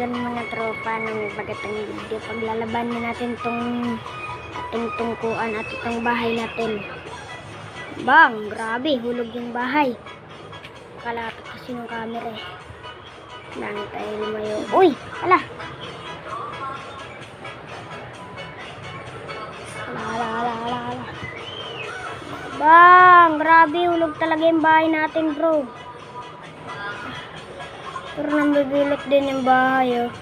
ngayon mga tropa ng bagatang video. Paglalabanin natin tong ating tungkuan at itong bahay natin. Bang! Grabe! Hulog yung bahay. Kalapit kasi ng camera eh. Nang tayo lumayo. Uy! Ala! Ala. Bang! Grabe! Hulog talaga yung bahay natin, bro. Pero nambibilot din yung bahay, oh.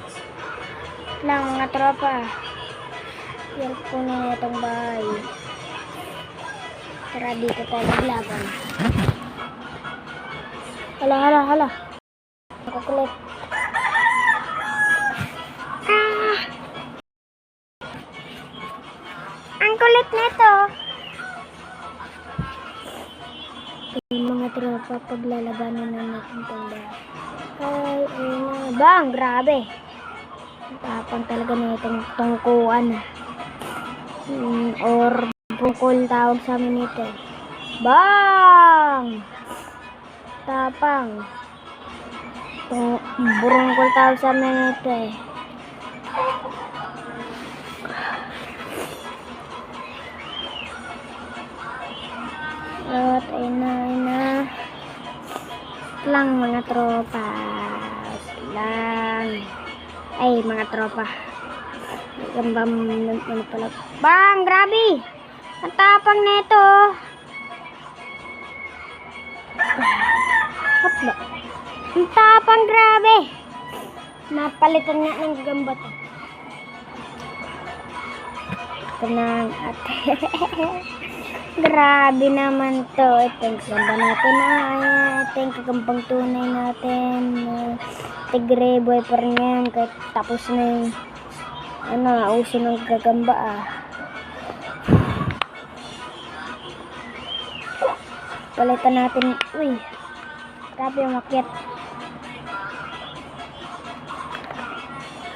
Lang mga tropa. Yan po na itong bahay. Tara dito tayo maglaban. Hala. Nakakulit. Ang kulit nito. Yung mga tropa, paglalabanan na natin itong bahay. Ay, bang! Grabe! Tapang talaga na itong tungkuan. Or bungkol tawag sa amin ito. Bang! Tapang. Burungkol tawag sa amin ito eh. At ayun na. Lang mga tropa. Lang. Ay mga tropa. Gambang ano pala. Bang! Grabe! Ang tapang nito. Hopla. Ang tapang, grabe. Napalitan nga ng gagamba to. Ito na ang ate. Grabe naman to. Ito yung gagamba natin. Ito yung gagambang tunay natin. Tigre boy pa rin yan. Kahit tapos na yung uso ng gagamba Palitan natin. Uy. Grabe yung makyat.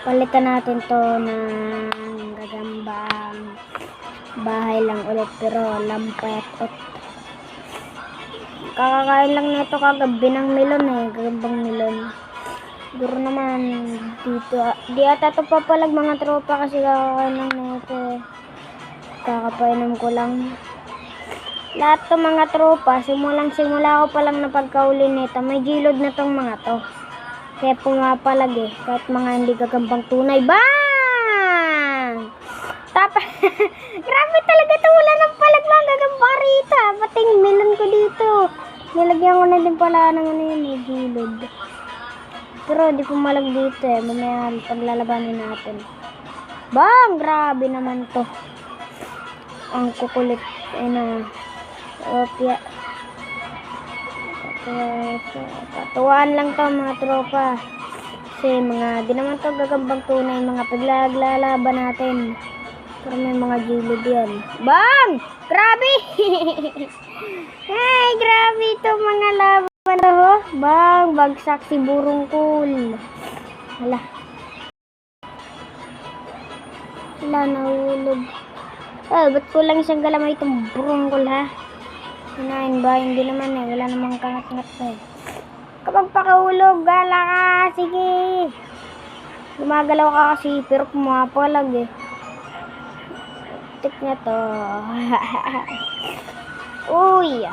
Palitan natin to ng gagambang bahay lang ulit pero lampet. Kakakain lang nito kagabi ng melon gagambang melon. Siguro naman dito. Di ata ito papalag mga tropa kasi kakakain lang nito Kakapainom ko lang. Lahat to mga tropa, simula ko pa lang na pagkauli nito, may gilod na tong mga to. Kaya pumapalag kahit mga hindi gagambang tunay. Bang! Tapa! Grabe talaga to, wala nang palag mga gagambang rita. Pating melon ko dito. Nilagyan ko na din pala ng gilod. Pero di pumalag dito mamaya paglalabanin natin. Bang! Grabe naman to. Ang kukulit. Opya. Katuwaan lang to mga tropa. Kasi di naman to gagambang tunay mga paglalaban natin. Pero may mga gilid yan. Bang! Grabe! Hey, grabe ito mga laban to. Bang! Bagsak si burungkol. Hala. Nahulog. Ba't kulang isang galamay itong burungkol ha? Kinain ba? Hindi naman wala namang kangat-ngat Kapag pakahulog, gala ka. Sige. Gumagalaw ka kasi pero pumapalag Tik na to. Uy.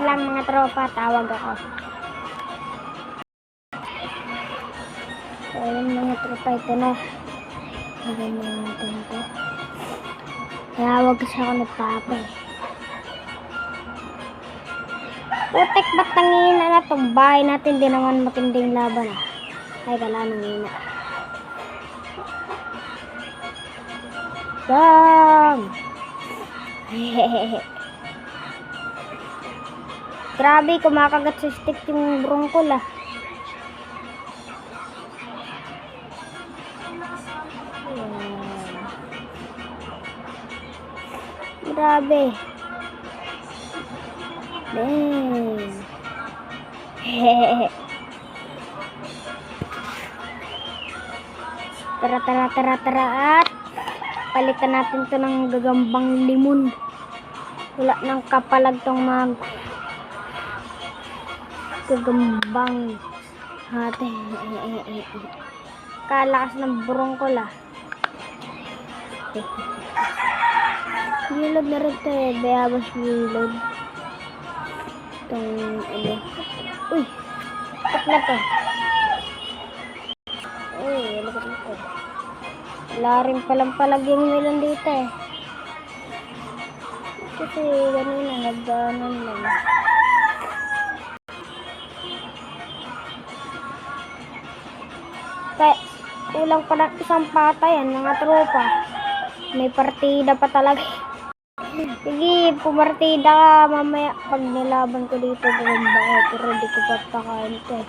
Lang mga tropa, tawag ako. So, yun mga tropa, ito na. Maganda natin ito. Kaya wag kasi ako nagpapa Putik ba't nangina na itong bahay natin, di naman matinding laban Ay gala nangina. Bang! Grabe, kumakagat sa stick yung burungkol Grabe. Dang. Tara at palitan natin to ng gagambang limon. Wala nang kapalag tong gagambang Ate. Kalakas ng burongkol ah. Bilog na rin ito eh. Bayabas bilog. Itong ano. Uy! Tok na to. Uy, wala ka dito. Wala rin palang palag yung melon dito eh. Kasi ganun na, nagdaanan lang. Kaya, kulang pa ng isang patayan, mga tropa. May partida pa talaga. Sige, pumartida ka mamaya pag nilaban ko dito. Gagamba ko, pero di ko papakain ito eh.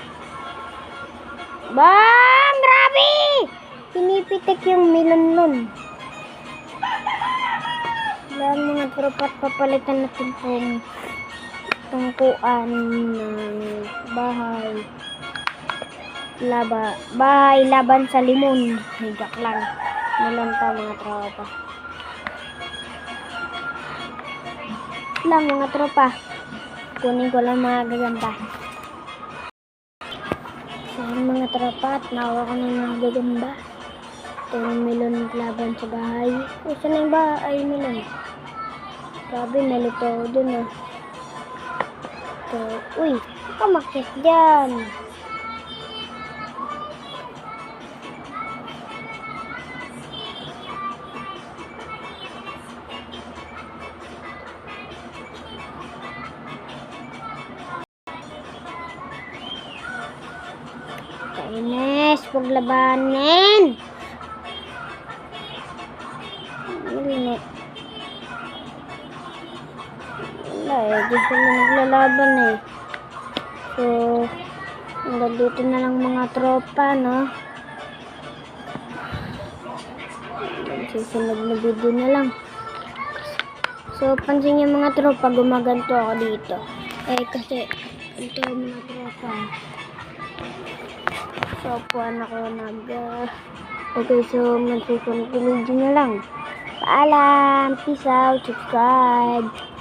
Bang! Grabe! Pinipitik yung melon nun. Wala mga tropa, papalitan natin itong tungkuan ng bahay. Bahay laban sa limon. Higak lang. Melon pa mga tropa. Lang mga tropa. Kunin ko lang mga gagamba. So mga tropa, at nawa ko ng mga gagamba. Ito yung melon laban sa bahay. Saan na yung bahay melon? Grabe, nalito ako dun ah. Ito, uy, kamakit dyan. Kainis, huwag labanin. Wala eh, di sila naglalaban eh. So, hanggang dito na lang mga tropa, no? Susunod na video na lang. So, pansin niyo mga tropa, gumaganto ako dito. Eh, kasi, ito mga tropa. So, puwan ako okay, so, magsusunod na video na lang. Paalam! Peace out! Subscribe!